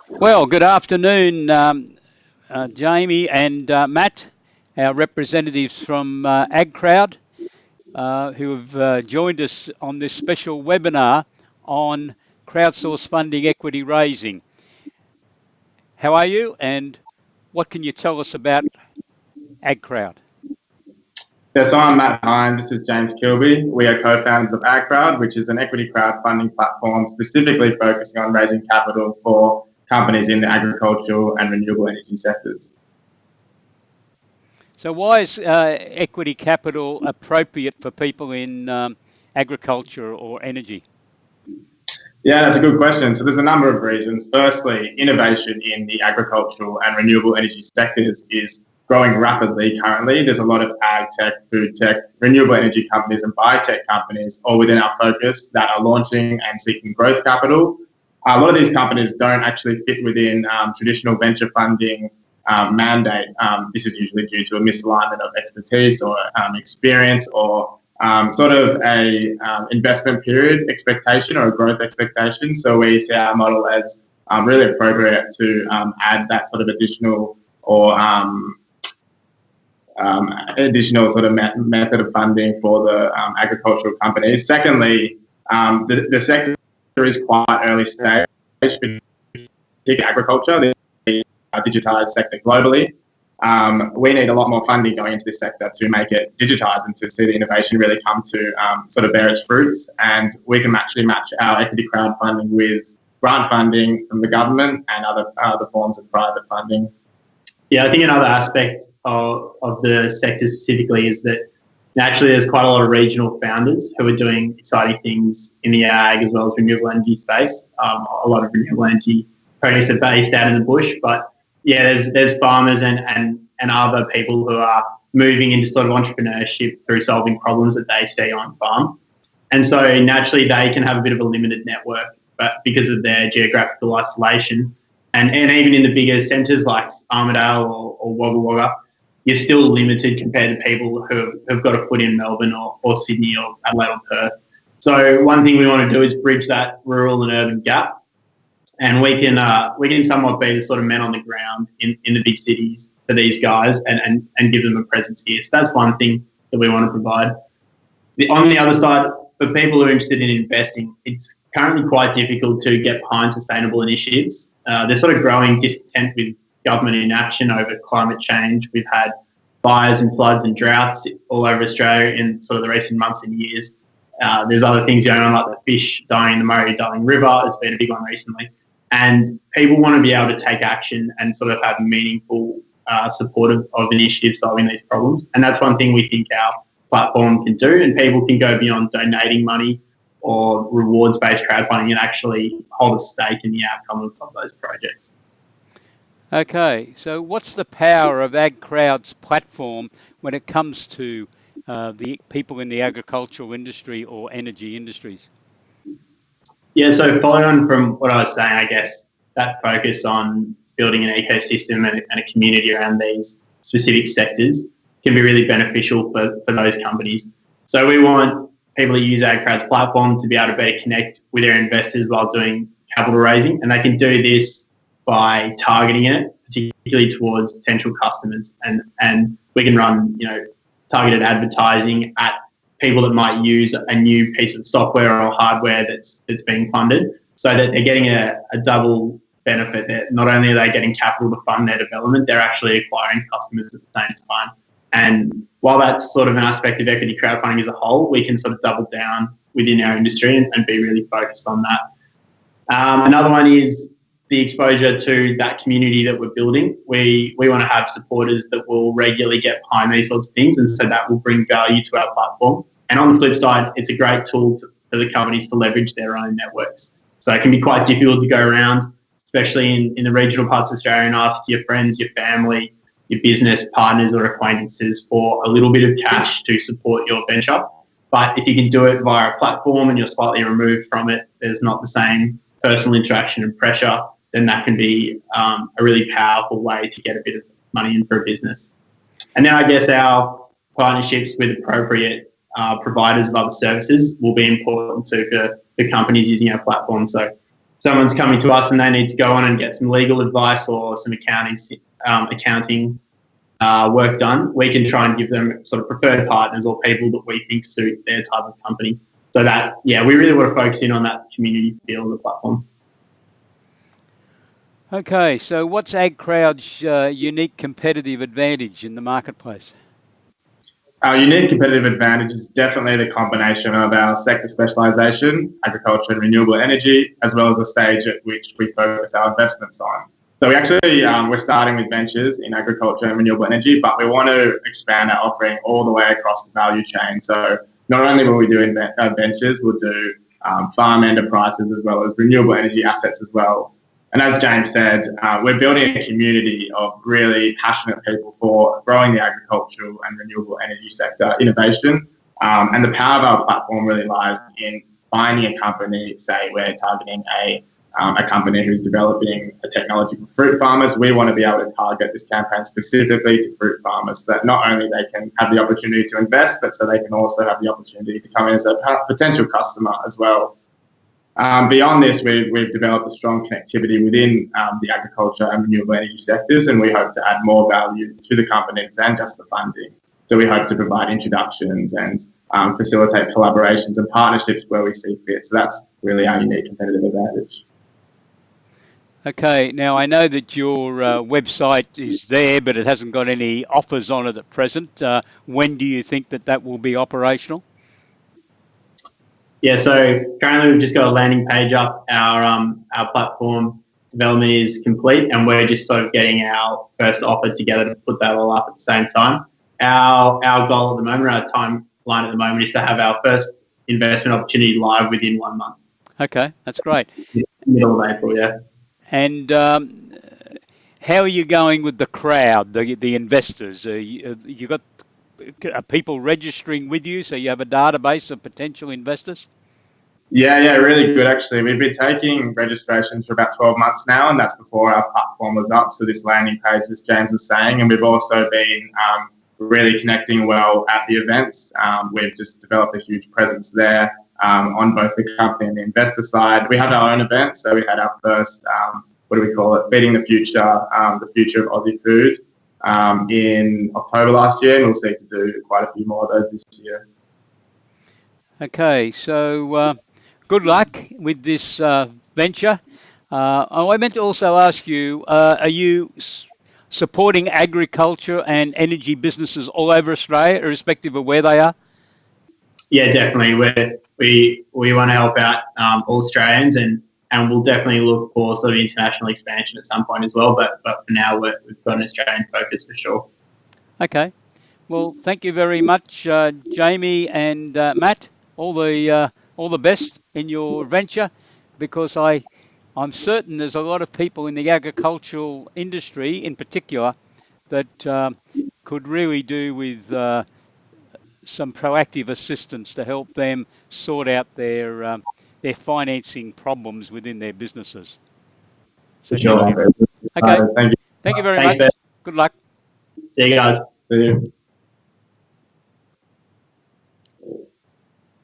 Well, good afternoon, Jamie and Matt, our representatives from AgCrowd, who have joined us on this special webinar on crowdsource funding equity raising. How are you, and what can you tell us about AgCrowd? Yes, so I'm Matt Hinds. This is James Kilby. We are co-founders of AgCrowd, which is an equity crowdfunding platform specifically focusing on raising capital for companies in the agricultural and renewable energy sectors. So why is equity capital appropriate for people in agriculture or energy? Yeah, that's a good question. So there's a number of reasons. Firstly, innovation in the agricultural and renewable energy sectors is growing rapidly currently. There's a lot of ag tech, food tech, renewable energy companies and biotech companies all within our focus that are launching and seeking growth capital. A lot of these companies don't actually fit within traditional venture funding mandate. This is usually due to a misalignment of expertise or experience or sort of a investment period expectation or a growth expectation. So we see our model as really appropriate to add that sort of additional or additional sort of method of funding for the agricultural companies. Secondly, the sector is quite early stage, particularly agriculture, the digitized sector globally. We need a lot more funding going into this sector to make it digitized and to see the innovation really come to sort of bear its fruits. And we can actually match our equity crowdfunding with grant funding from the government and other forms of private funding. Yeah, I think another aspect of the sector specifically is that naturally there's quite a lot of regional founders who are doing exciting things in the ag as well as renewable energy space. A lot of renewable energy projects are based out in the bush, but yeah, there's farmers and other people who are moving into sort of entrepreneurship through solving problems that they see on farm. And so naturally they can have a bit of a limited network, but because of their geographical isolation, and even in the bigger centres like Armidale or Wagga Wagga, you're still limited compared to people who have got a foot in Melbourne or Sydney or Adelaide or Perth. So one thing we want to do is bridge that rural and urban gap, and we can somewhat be the sort of men on the ground in the big cities for these guys and give them a presence here. So that's one thing that we want to provide. On the other side, for people who are interested in investing, it's currently quite difficult to get behind sustainable initiatives. There's sort of growing discontent with government inaction over climate change. We've had fires and floods and droughts all over Australia in sort of the recent months and years. There's other things going on like the fish dying in the Murray-Darling River has been a big one recently. And people want to be able to take action and sort of have meaningful support of initiatives solving these problems. And that's one thing we think our platform can do, and people can go beyond donating money or rewards-based crowdfunding and actually hold a stake in the outcome of those projects. Okay, so what's the power of AgCrowd's platform when it comes to the people in the agricultural industry or energy industries? Yeah, so following on from what I was saying, I guess that focus on building an ecosystem and a community around these specific sectors can be really beneficial for those companies. So we want people that use AgCrowd's platform to be able to better connect with their investors while doing capital raising, and they can do this by targeting it, particularly towards potential customers. And we can run, targeted advertising at people that might use a new piece of software or hardware that's being funded, so that they're getting a double benefit. That not only are they getting capital to fund their development, they're actually acquiring customers at the same time. And while that's sort of an aspect of equity crowdfunding as a whole, we can sort of double down within our industry and be really focused on that. Another one is the exposure to that community that we're building. We want to have supporters that will regularly get behind these sorts of things, and so that will bring value to our platform. And on the flip side, it's a great tool for the companies to leverage their own networks. So it can be quite difficult to go around, especially in the regional parts of Australia, and ask your friends, your family, your business partners or acquaintances for a little bit of cash to support your venture. But if you can do it via a platform and you're slightly removed from it, there's not the same personal interaction and pressure, then that can be a really powerful way to get a bit of money in for a business. And then I guess our partnerships with appropriate providers of other services will be important too for companies using our platform. So someone's coming to us and they need to go on and get some legal advice or some accounting work done, we can try and give them sort of preferred partners or people that we think suit their type of company. So that, yeah, we really want to focus in on that community feel of the platform. Okay, so what's AgCrowd's unique competitive advantage in the marketplace? Our unique competitive advantage is definitely the combination of our sector specialisation, agriculture and renewable energy, as well as the stage at which we focus our investments on. So we actually, we're starting with ventures in agriculture and renewable energy, but we want to expand our offering all the way across the value chain. So not only will we do ventures, we'll do farm enterprises as well as renewable energy assets as well. And as James said, we're building a community of really passionate people for growing the agricultural and renewable energy sector innovation. And the power of our platform really lies in finding a company, say we're targeting a company who's developing a technology for fruit farmers. We want to be able to target this campaign specifically to fruit farmers, that not only they can have the opportunity to invest, but so they can also have the opportunity to come in as a potential customer as well. Beyond this, we've developed a strong connectivity within the agriculture and renewable energy sectors, and we hope to add more value to the companies than just the funding. So we hope to provide introductions and facilitate collaborations and partnerships where we see fit. So that's really our unique competitive advantage. Okay, now I know that your website is there, but it hasn't got any offers on it at present. When do you think that will be operational? Yeah, so currently we've just got a landing page up. Our platform development is complete, and we're just sort of getting our first offer together to put that all up at the same time. Our goal at the moment, our timeline at the moment, is to have our first investment opportunity live within 1 month. Okay, that's great. Middle of April, yeah. And how are you going with the crowd, the investors? You got people registering with you, so you have a database of potential investors? Yeah, really good actually. We've been taking registrations for about 12 months now, and that's before our platform was up. So this landing page, as James was saying, and we've also been really connecting well at the events. We've just developed a huge presence there on both the company and the investor side. We have our own event, so we had our first, what do we call it, Feeding the Future of Aussie Food in October last year, and we'll seek to do quite a few more of those this year. Okay, so good luck with this venture. I meant to also ask you, are you supporting agriculture and energy businesses all over Australia, irrespective of where they are? Yeah, definitely. We want to help out all Australians, and we'll definitely look for sort of international expansion at some point as well. But for now, we've got an Australian focus for sure. Okay. Well, thank you very much, Jamie and Matt. All the best in your venture, because I'm certain there's a lot of people in the agricultural industry, in particular, that could really do with some proactive assistance to help them sort out their financing problems within their businesses. So sure. Okay. Thank you. Thank you very Thanks, much. Ben. Good luck. See you guys. See you.